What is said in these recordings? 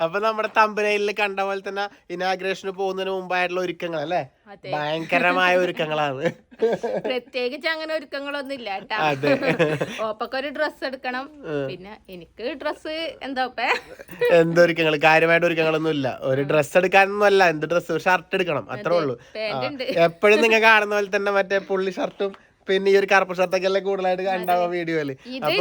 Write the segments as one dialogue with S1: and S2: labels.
S1: അപ്പൊ നമ്മുടെ തമ്പനയിൽ കണ്ട പോലെ തന്നെ ഇനാഗ്രേഷന് പോകുന്നതിന് മുമ്പായിട്ടുള്ള ഒരുക്കങ്ങൾ അല്ലേ? ഭയങ്കരമായ ഒരുക്കങ്ങളാണ്.
S2: പ്രത്യേകിച്ച് അങ്ങനെ ഒരുക്കങ്ങളൊന്നും ഇല്ല കേട്ടാ. ഓപ്പൊക്കെ ഒരു ഡ്രസ്സ് എടുക്കണം. പിന്നെ എനിക്ക് ഡ്രസ്സ്
S1: എന്തൊരുക്കങ്ങൾ, കാര്യമായിട്ട് ഒരുക്കങ്ങളൊന്നും ഇല്ല. ഒരു ഡ്രസ്സ് എടുക്കാനൊന്നും അല്ല, എന്ത് ഡ്രസ്സ്, ഷർട്ട് എടുക്കണം, അത്രേ ഉള്ളൂ. എപ്പോഴും നിങ്ങൾ കാണുന്ന പോലെ തന്നെ മറ്റേ പുള്ളി ഷർട്ടും പിന്നെ ഈ ഒരു കറുപ്പ് ഷർട്ടൊക്കെ അല്ലേ കൂടുതലായിട്ട് ഉണ്ടാവുക വീഡിയോയില്.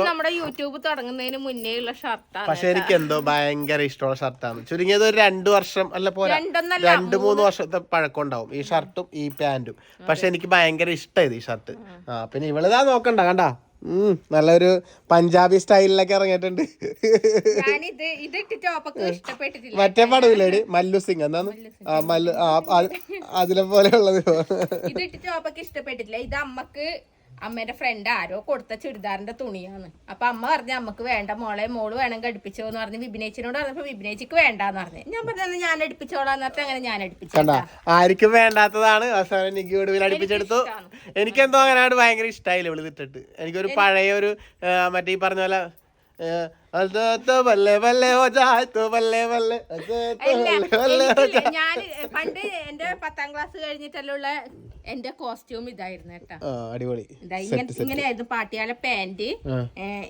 S2: നമ്മുടെ യൂട്യൂബ് തുടങ്ങുന്നതിന് മുന്നേ ഉള്ള ഷർട്ടാണ്.
S1: പക്ഷെ എനിക്ക് എന്തോ ഭയങ്കര ഇഷ്ടമുള്ള ഷർട്ടാണ്. ചുരുങ്ങിയത് ഒരു 2 വർഷം അല്ല പോരാ, 2-3 വർഷത്തെ പഴക്കം ഉണ്ടാവും ഈ ഷർട്ടും ഈ പാന്റും. പക്ഷെ എനിക്ക് ഭയങ്കര ഇഷ്ടമായത് ഈ ഷർട്ട്. പിന്നെ ഇവളിതാ നോക്കണ്ട, കണ്ടാ നല്ലൊരു പഞ്ചാബി സ്റ്റൈലിലൊക്കെ ഇറങ്ങിയിട്ടുണ്ട്. മറ്റേ പടവില്ലേടി മല്ലു സിംഗ് എന്നാണ് അതിലെ പോലെ ഉള്ളത്.
S2: ഇതിട്ട് ടോപ്പൊക്കെ ഇഷ്ടപ്പെട്ടിട്ടില്ല. ഇത് അമ്മേന്റെ ഫ്രണ്ട് ആരോ കൊടുത്ത ചുരിദാറിന്റെ തുണിയാണ്. അപ്പൊ അമ്മ പറഞ്ഞ അമ്മക്ക് വേണ്ട മോള് വേണമെങ്കിൽ അടുപ്പിച്ചോ എന്ന് പറഞ്ഞ് വിപിനേച്ചിനോട് പറഞ്ഞപ്പോ വിപിനേച്ചിക്ക് വേണ്ടാന്ന് പറഞ്ഞു. ഞാൻ പറഞ്ഞു ഞാൻ അടുപ്പിച്ചോളാന്ന് പറഞ്ഞിട്ട് അങ്ങനെ ഞാൻ അടുപ്പിച്ചു.
S1: ആർക്കും വേണ്ടാത്തതാണ് അവസാനം എനിക്ക് ഒടുവിൽ അടുപ്പിച്ചെടുത്തു. എനിക്കെന്തോ അങ്ങനെ ഭയങ്കര ഇഷ്ടമായില്ല ഇവള് ഇട്ടിട്ട്. എനിക്കൊരു പഴയ ഒരു മറ്റേ ഈ പറഞ്ഞ പോലെ
S2: ഞാൻ പണ്ട് എന്റെ 10ാം ക്ലാസ് കഴിഞ്ഞിട്ടുള്ള എന്റെ കോസ്റ്റ്യൂം ഇതായിരുന്നു കേട്ടാ.
S1: അടിപൊളി.
S2: ഇങ്ങനെയായിരുന്നു പാട്ടിയാല പാന്റ്,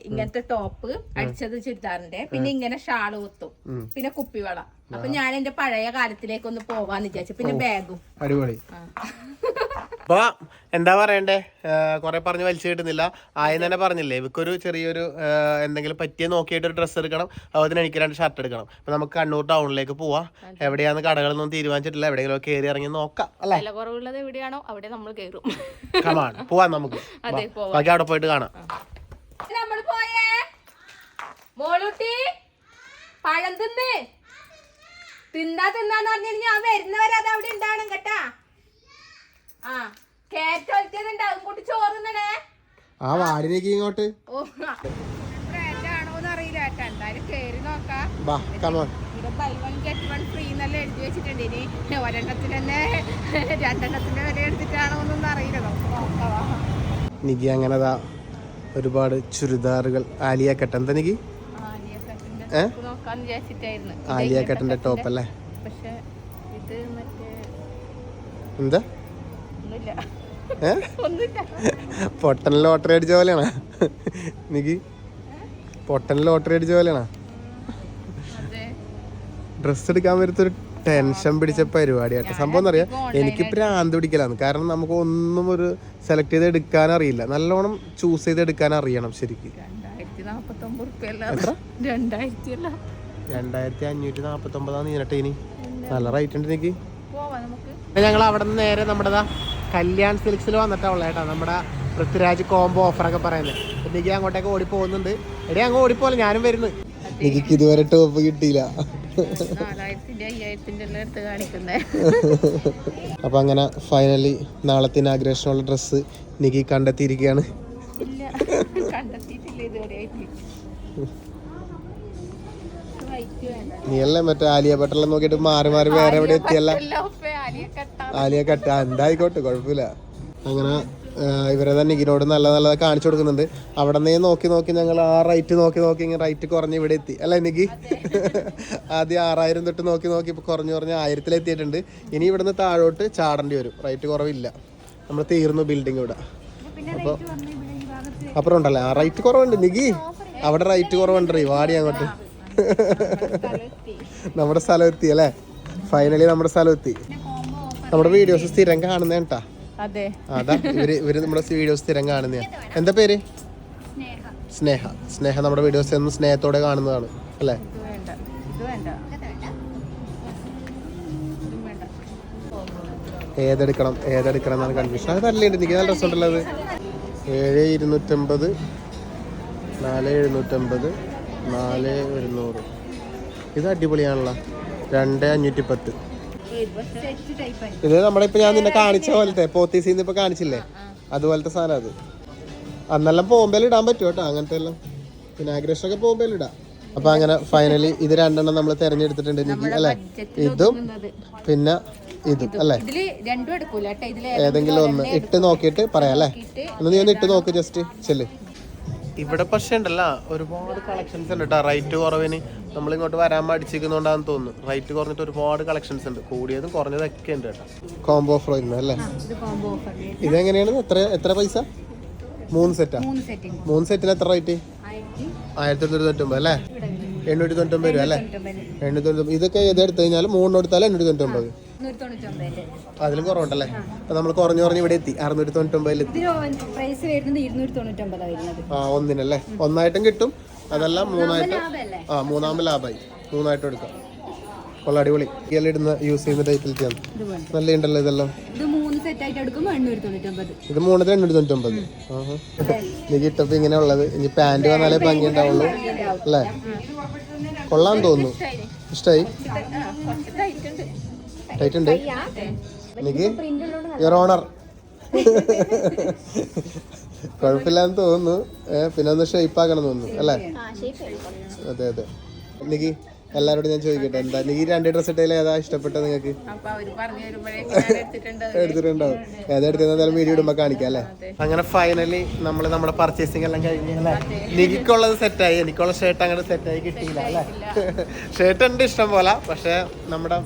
S2: ഇങ്ങനത്തെ ടോപ്പ്, അടിച്ചത് ചുരിദാറിന്റെ, പിന്നെ ഇങ്ങനെ ഷാള് കുത്തും, പിന്നെ കുപ്പിവള. അപ്പൊ ഞാൻ എന്റെ പഴയ കാലത്തിലേക്ക് ഒന്ന് പോവാന്ന് വിചാരിച്ചു. പിന്നെ ബാഗും.
S1: അടിപൊളി. അപ്പൊ എന്താ പറയണ്ടേ, കൊറേ പറഞ്ഞ് വലിച്ചു കിട്ടുന്നില്ല. ആദ്യം തന്നെ പറഞ്ഞില്ലേ ഇവക്കൊരു ചെറിയൊരു എന്തെങ്കിലും പറ്റിയ നോക്കിയിട്ട് ഒരു ഡ്രസ്സ് എടുക്കണം, അതിന് എനിക്ക് 2 ഷർട്ട് എടുക്കണം. അപ്പൊ നമുക്ക് കണ്ണൂർ ടൗണിലേക്ക് പോവാം. എവിടെയാന്ന് കടകളൊന്നും തീരുമാനിച്ചിട്ടില്ല, എവിടെയെങ്കിലും കയറി ഇറങ്ങി നോക്കാം അല്ലേ?
S2: കുറവുള്ളത് എവിടെയാണോ അവിടെ നമ്മൾ കയറും.
S1: കമാൺ പോവാം നമുക്ക്. ബാക്കി അവിടെ പോയിട്ട് കാണാം.
S2: നമ്മൾ പോയേ മോളൂട്ടി പഴം തിന്നാന്ന് പറഞ്ഞു ഞാൻ വരുന്നവരെ അത് അവിടെ ഉണ്ടാവണം കേട്ടാ. ആ കേറ്റ് ഒറ്റതുണ്ടാവും കൂട്ടി ചോറുന്നണേ.
S1: ആ വാടിനേക്ക് ഇങ്ങോട്ട്
S2: ആണോന്ന് അറിയില്ല കേട്ടാ. എന്തായാലും കേറി നോക്കാം. ഇവിടെ ബൈ 1 ഗെറ്റ് 1 ഫ്രീ എന്നല്ല എഴുതി വെച്ചിട്ടുണ്ട്. ഇനി ഒരെണ്ണത്തിന് തന്നെ 2 വില എടുത്തിട്ടാണോന്നൊന്നും അറിയില്ല. നമുക്ക് നോക്കാം.
S1: നിക്ക് അങ്ങനെതാ ഒരുപാട് ചുരിദാറുകൾ. ആലിയ കട്ട് എന്താ നിക്ക്
S2: നോക്കാന്ന് വിചാരിച്ചിട്ടായിരുന്നു.
S1: ആലിയ കട്ടിന്റെ ടോപ്പ് അല്ലേ?
S2: പക്ഷെ ഇത് മറ്റേ
S1: എന്താ പൊട്ടൻ ലോട്ടറി അടിച്ച പോലെയാണോ നിക്ക്? പൊട്ടൻ ലോട്ടറി അടിച്ച പോലെയാണോ? ഡ്രസ് എടുക്കാൻ വരുത്തൊരു ടെൻഷൻ പിടിച്ച പരിപാടിയാട്ടോ. സംഭവം എന്നറിയാം, എനിക്ക് ഭ്രാന്ത് പിടിക്കലാണ്. കാരണം നമുക്ക് ഒന്നും ഒരു സെലക്ട് ചെയ്ത് എടുക്കാൻ അറിയില്ല, നല്ലോണം ചൂസ് ചെയ്ത് എടുക്കാൻ അറിയണം ശരിക്കും. 2549 നീനട്ടെ. ഇനി നല്ല റേറ്റ് ഉണ്ട് എനിക്ക്. ഞങ്ങൾ അവിടെ നിന്ന് നേരെ നമ്മുടെ കല്യാൺ സിൽക്സിൽ വന്നിട്ടുള്ള കേട്ടോ, നമ്മുടെ പൃഥ്വിരാജ് കോംബോ ഓഫറൊക്കെ പറയുന്നത്. എനിക്ക് അങ്ങോട്ടേക്ക് ഓടി പോകുന്നുണ്ട്. എടേ അങ്ങ് ഓടിപ്പോലെ ഞാനും വരുന്നു. എനിക്ക് ഇതുവരെ ടോപ്പ് കിട്ടിയില്ല. അപ്പൊ അങ്ങനെ ഫൈനലി നാളത്തെ ഇനാഗ്രേഷനുള്ള ഡ്രസ്സ് എനിക്ക് കണ്ടെത്തിയിരിക്കുകയാണ്. നീ അല്ലേ മറ്റേ ആലിയ ഭട്ടെല്ലാം നോക്കിട്ട് മാറി വേറെ എവിടെ എത്തിയല്ല? ആലിയ കട്ട എന്തായിക്കോട്ടെ, കുഴപ്പമില്ല. അങ്ങനെ ഇവരെ തന്നെ നികിനോട് നല്ലത് കാണിച്ചു കൊടുക്കുന്നുണ്ട്. അവിടെ നിന്ന് നോക്കി ഞങ്ങൾ ആ റൈറ്റ് നോക്കി ഇങ്ങനെ റൈറ്റ് കുറഞ്ഞ് ഇവിടെ എത്തി അല്ലേ നിക്ക്? ആദ്യം 6000 തൊട്ട് നോക്കി ഇപ്പൊ കുറഞ്ഞ് 1000 എത്തിയിട്ടുണ്ട്. ഇനി ഇവിടുന്ന് താഴോട്ട് ചാടേണ്ടി വരും, റൈറ്റ് കുറവില്ല. നമ്മൾ തീർന്നു ബിൽഡിംഗ് ഇവിടെ. അപ്പോൾ അപ്പുറം ഉണ്ടല്ലേ ആ റൈറ്റ് കുറവുണ്ട് നിക്ക്, അവിടെ റൈറ്റ് കുറവുണ്ട്. വാടി അങ്ങോട്ട്. നമ്മുടെ സ്ഥലം എത്തി അല്ലേ? ഫൈനലി നമ്മുടെ സ്ഥലം എത്തി. നമ്മുടെ വീഡിയോസ് സ്ഥിരം കാണുന്ന കേട്ടാ. അതാ ഇവര് നമ്മുടെ വീഡിയോസ് സ്ഥിരം കാണുന്ന. എന്താ പേര്? സ്നേഹ നമ്മുടെ വീഡിയോസ് എന്നും സ്നേഹത്തോടെ കാണുന്നതാണ് അല്ലേ? ഏതെടുക്കണം എന്നാണ് കൺഫ്യൂഷൻ. അത് നല്ലുണ്ട്, എനിക്ക് നല്ല ഡ്രസ് ഉണ്ടല്ലോ. അത് 7250, 4750, 4100. ഇത് അടിപൊളിയാണല്ലോ. 2510. ഇത് നമ്മുടെ ഇപ്പൊ ഞാൻ നിന്നെ കാണിച്ച പോലത്തെ പോത്തീസിന്ന് ഇപ്പൊ കാണിച്ചില്ലേ, അതുപോലത്തെ സാധനം. അത് അന്നെല്ലാം പോകുമ്പോൾ ഇടാൻ പറ്റും കേട്ടോ, അങ്ങനത്തെ എല്ലാം. പിന്നെ ആഗ്രേഷനൊക്കെ പോകുമ്പോൾ ഇടാം. അപ്പൊ അങ്ങനെ ഫൈനലി ഇത് 2 നമ്മൾ തെരഞ്ഞെടുത്തിട്ടുണ്ട് എനിക്ക് അല്ലെ? ഇതും പിന്നെ ഇതും അല്ലേ? ഏതെങ്കിലും ഒന്ന് ഇട്ട് നോക്കിയിട്ട് പറയാം അല്ലേ? എന്നാ നീ ഒന്ന് ഇട്ട് നോക്ക്, ജസ്റ്റ് ചെല്ല്. ഇവിടെ പക്ഷേ ഉണ്ടല്ലോ ഒരുപാട് കളക്ഷൻസ് ഉണ്ട് കേട്ടോ. റേറ്റ് കുറവിന് നമ്മളിങ്ങോട്ട് വരാൻ മടിച്ചിരിക്കുന്നോണ്ടാന്ന് തോന്നുന്നു. റേറ്റ് കുറഞ്ഞിട്ട് ഒരുപാട് കളക്ഷൻസ് ഉണ്ട്, കൂടിയതും കുറഞ്ഞതൊക്കെ ഉണ്ട് കേട്ടോ. കോംബോ ഓഫർ വരുന്നത് അല്ലേ? ഇതെങ്ങനെയാണ്? എത്ര പൈസ? 3 സെറ്റാ? 3 സെറ്റിന് എത്ര റേറ്റ്? 1199 അല്ലേ? 899 രൂപ അല്ലേ? 899. ഇതൊക്കെ ഏത് എടുത്തു കഴിഞ്ഞാൽ 3 എടുത്താലും 899. അതിലും കുറവുണ്ടല്ലേ? അപ്പൊ നമ്മൾ കുറഞ്ഞു ഇവിടെ എത്തി 699 എത്തി. ഒന്നിനല്ലേ? ഒന്നായിട്ടും കിട്ടും, അതെല്ലാം മൂന്നായിട്ടും. മൂന്നാമത് ലാഭമായി, 3ആയിട്ടും എടുക്കാം. കൊള്ള അടിപൊളി. ഇടുന്ന യൂസ് ചെയ്യുന്ന ടൈപ്പിലാണ്. നല്ല ഉണ്ടല്ലോ ഇതെല്ലാം. ഇത് 3ന് 899. എനിക്ക് ഇട്ടപ്പോ ഇങ്ങനെ ഉള്ളത്. ഇനി പാന്റ് വന്നാലേ ഭംഗി ഉണ്ടാവുള്ളൂ അല്ലേ? കൊള്ളാൻ തോന്നുന്നു. ഇഷ്ടായി? ടൈറ്റ് ഉണ്ട്. എനിക്ക് യുവർ ഓണർ കുഴപ്പമില്ലാന്ന് തോന്നുന്നു. പിന്നെ ഒന്ന് ഷേപ്പ് ആക്കണം തോന്നുന്നു അല്ലേ? അതെ അതെ. എനിക്ക് എല്ലാരോടും ഞാൻ ചോദിക്കട്ടെ, എന്താ നീ 2 ഡ്രസ് ഇട്ടതിൽ ഏതാ ഇഷ്ടപ്പെട്ടത് നിങ്ങൾക്ക്? എടുത്തിട്ടുണ്ടാവും. ഏതാ എടുക്കുന്ന വീഡിയോ ഇടുമ്പോ കാണിക്കാം അല്ലേ? അങ്ങനെ ഫൈനലി നമ്മൾ നമ്മുടെ പർച്ചേസിംഗ് എല്ലാം കഴിഞ്ഞു അല്ലേ? നിക്കുള്ളത് സെറ്റായി, എനിക്കുള്ള ഷർട്ട് അങ്ങനെ സെറ്റായി കിട്ടിയില്ല അല്ലേ? ഷർട്ട് ഉണ്ട് ഇഷ്ടം പോലെ, പക്ഷെ നമ്മുടെ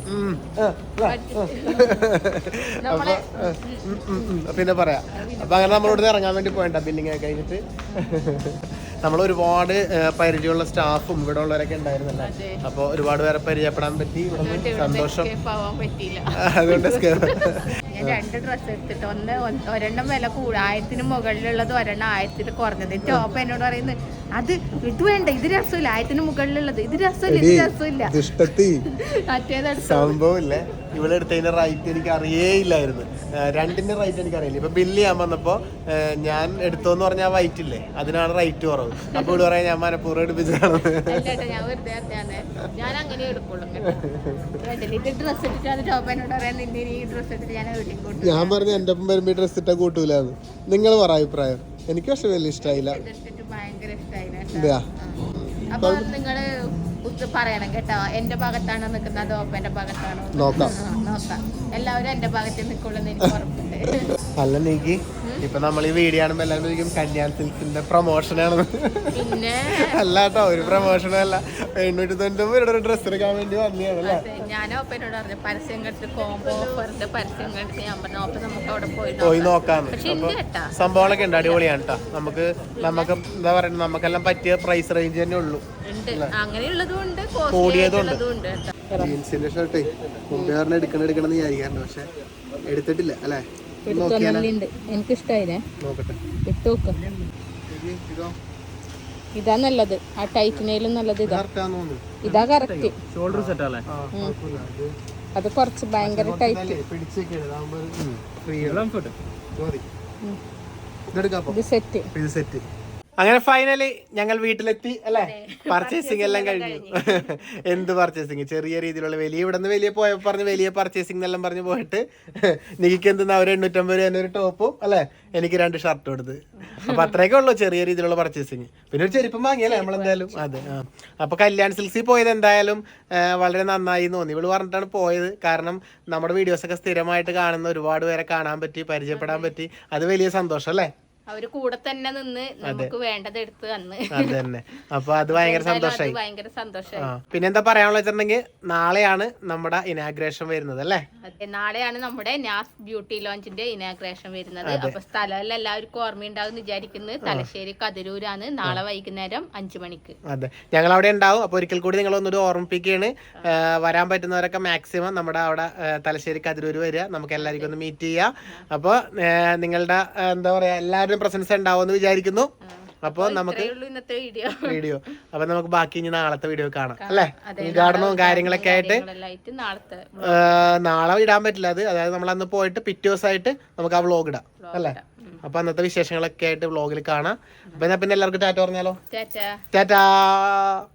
S1: പിന്നെ പറയാം. അപ്പൊ അങ്ങനെ നമ്മളോട് ഇറങ്ങാൻ വേണ്ടി പോയിട്ടാ ബില്ലിംഗ് ഒക്കെ കഴിഞ്ഞിട്ട്. നമ്മൾ ഒരുപാട് പരിചയമുള്ള സ്റ്റാഫും ഇവിടെ ഉള്ളവരൊക്കെ ഉണ്ടായിരുന്നല്ലേ? അപ്പൊ ഒരുപാട് പേരെ പരിചയപ്പെടാൻ പറ്റി. സന്തോഷം. അതുകൊണ്ട്
S2: ഞാൻ 2 ഡ്രസ്സ് എടുത്തിട്ട് ഒരെണ്ണം വില 1000-ന് മുകളിലുള്ളത്, ഒരെണ്ണം 1000-ന് കുറഞ്ഞത്. ടോപ്പ് എന്നോട് പറയുന്നത് അത് ഇത് വേണ്ട, ഇത് രസമില്ല, 1000-ന് മുകളിലുള്ളത് ഇത് രസമില്ല, ഇത് രസമില്ല.
S1: സംഭവം ഇല്ലേ, ഇവിടെ എടുത്തതിന്റെ റേറ്റ് എനിക്ക് അറിയേയില്ലായിരുന്നു. 2ന്റെ റേറ്റ് എനിക്ക് അറിയില്ല. ഇപ്പൊ ബില്ല് ചെയ്യാൻ വന്നപ്പോ ഞാൻ എടുത്തോന്ന് പറഞ്ഞാൽ വൈറ്റ് ഇല്ലേ, അതിനാണ് റേറ്റ് കുറവ്. അപ്പൊ ഇവിടെ പറയാൻ ഞാൻ മനപ്പൂർവ്വം എടുപ്പിച്ചതാണ്.
S2: ഞാൻ അങ്ങനെ എടുക്കുള്ളൂ. ഡ്രസ് ഇട്ടിട്ട് ടോപ്പ് എന്നോട് പറയാൻ നിന്റെ ഈ ഡ്രസ് ഇട്ടിട്ട്
S1: ഞാൻ പറഞ്ഞു എന്റെ ഒപ്പം വരുമ്പോ ഡ്രസ് ഇട്ടാ കൂട്ടൂലെന്ന്. നിങ്ങൾ പറ അഭിപ്രായം. എനിക്ക് പക്ഷെ വലിയ ഇഷ്ടമായില്ല.
S2: ഭയങ്കര ഇഷ്ടമായില്ല. അപ്പൊ നിങ്ങള് പറയണം കേട്ടോ, എന്റെ ഭാഗത്താണോ നിൽക്കുന്നത് അതോ ഒപ്പന്റെ ഭാഗത്താണോ? നോക്കാം. എല്ലാവരും എന്റെ ഭാഗത്ത് നിൽക്കുള്ളൂ എനിക്ക് ഉറപ്പുണ്ട്.
S1: അല്ല നീക്ക് ഇപ്പൊ നമ്മൾ ഈ വീഡിയോ കാണുമ്പോ എല്ലാവരും ചോദിക്കും കല്യാൺ സിൽക്സിന്റെ പ്രൊമോഷൻ ആണെന്ന്.
S2: പിന്നെ
S1: അല്ല കേട്ടോ, ഒരു പ്രൊമോഷനും അല്ല. 899 ഒരു ഡ്രസ് എടുക്കാൻ വേണ്ടി വന്നതാണല്ലേ?
S2: ഞാൻ ഒപ്പനോട് പറഞ്ഞു പരസ്യം കണ്ടിട്ട് കോംബോ ഓഫറിന്റെ പരസ്യം കണ്ടിട്ട് ഞാൻ പറഞ്ഞു ഓപ്പ നമുക്ക് അവിടെ
S1: പോയി നോക്കാന്ന്. സംഭവങ്ങളൊക്കെ ഉണ്ട്, അടിപൊളിയാണ് കേട്ടോ. നമുക്ക് എന്താ പറയുക, നമുക്കെല്ലാം പറ്റിയ പ്രൈസ് റേഞ്ച് തന്നെ ഉള്ളൂ.
S2: അങ്ങനെയുള്ളതുകൊണ്ട്
S1: കൂടിയതുണ്ട്. ജീൻസിന്റെ ഷർട്ട് മുമ്പേ എടുക്കണം വിചാരിക്കാറുണ്ട്, പക്ഷെ എടുത്തിട്ടില്ല അല്ലേ?
S2: എനിക്ക് ഇഷ്ടായില്ലേ?
S1: നോക്കട്ടെ.
S2: ഇതാ നല്ലത്, ആ ടൈറ്റിനേലും നല്ലത് ഇതാ. ഇതാ കറക്റ്റ്.
S3: ഷോൾഡർ സെറ്റ് അല്ലേ?
S2: അത് കുറച്ച് ഭയങ്കര ടൈറ്റ്. ഇത് സെറ്റ്.
S1: അങ്ങനെ ഫൈനലി ഞങ്ങൾ വീട്ടിലെത്തി അല്ലേ? പർച്ചേസിംഗ് എല്ലാം കഴിഞ്ഞു. എന്ത് പർച്ചേസിംഗ്? ചെറിയ രീതിയിലുള്ള ഇവിടെ നിന്ന് വലിയ പോയപ്പോ പറഞ്ഞ് വലിയ പർച്ചേസിംഗ് എന്നെല്ലാം പറഞ്ഞ് പോയിട്ട് നിക്ക് എന്തെന്നാ ഒരു 850 രൂപ ഒരു ടോപ്പും അല്ലേ, എനിക്ക് 2 ഷർട്ടും എടുത്ത്. അപ്പൊ അത്രയൊക്കെ ഉള്ളു ചെറിയ രീതിയിലുള്ള പർച്ചേസിംഗ്. പിന്നെ ഒരു ചെരുപ്പം വാങ്ങിയല്ലേ നമ്മളെന്തായാലും. അതെ. അപ്പൊ കല്യാൺ സിൽക്സിൽ പോയത് എന്തായാലും വളരെ നന്നായി തോന്നി. ഇവള് പറഞ്ഞിട്ടാണ് പോയത്. കാരണം നമ്മുടെ വീഡിയോസൊക്കെ സ്ഥിരമായിട്ട് കാണുന്ന ഒരുപാട് പേരെ കാണാൻ പറ്റി, പരിചയപ്പെടാൻ പറ്റി. അത് വലിയ സന്തോഷം അല്ലേ?
S2: അവര് കൂടെ തന്നെ നിന്ന് നമുക്ക് വേണ്ടത് എടുത്ത് തന്ന്.
S1: അതന്നെ. അപ്പൊ അത് ഭയങ്കര സന്തോഷമായി. പിന്നെന്താ പറയാനുള്ള വെച്ചിട്ടുണ്ടെങ്കിൽ നാളെയാണ് നമ്മുടെ ഇനാഗ്രേഷൻ വരുന്നത് അല്ലേ?
S2: നാളെയാണ് നമ്മുടെ നാസ് ബ്യൂട്ടി ലോഞ്ചിന്റെ ഇനാഗ്രേഷൻ വരുന്നത്. അപ്പൊ സ്ഥലം എല്ലാവർക്കും ഓർമ്മയുണ്ടാവും വിചാരിക്കുന്നത്. തലശ്ശേരി കതിരൂരാണ്. നാളെ വൈകുന്നേരം 5 മണിക്ക്.
S1: അതെ, ഞങ്ങൾ അവിടെ ഉണ്ടാവും. അപ്പൊ ഒരിക്കൽ കൂടി നിങ്ങൾ ഒന്നുകൂടി ഓർമ്മിപ്പിക്കുകയാണ്. വരാൻ പറ്റുന്നവരൊക്കെ മാക്സിമം നമ്മുടെ അവിടെ തലശ്ശേരി കതിരൂര് വരിക. നമുക്ക് എല്ലാവർക്കും ഒന്ന് മീറ്റ് ചെയ്യാം. അപ്പൊ നിങ്ങളുടെ എന്താ പറയാ എല്ലാവരും പ്രസൻസ് ഉണ്ടാവുമെന്ന് വിചാരിക്കുന്നു. അപ്പൊ നമുക്ക് വീഡിയോ അപ്പൊ നമുക്ക് ബാക്കി ഇനി നാളത്തെ വീഡിയോ കാണാം അല്ലെ? ഉദ്ഘാടനവും കാര്യങ്ങളൊക്കെ ആയിട്ട് നാളെ ഇടാൻ പറ്റില്ല. അതായത് നമ്മൾ അന്ന് പോയിട്ട് പിറ്റേ ദിവസമായിട്ട് നമുക്ക് ആ വ്ളോഗ് ഇടാം അല്ലെ? അപ്പൊ അന്നത്തെ വിശേഷങ്ങളൊക്കെ ആയിട്ട് വ്ളോഗിൽ കാണാം. അപ്പൊ പിന്നെ എല്ലാവർക്കും ടാറ്റ പറഞ്ഞാലോ? ടാറ്റാ.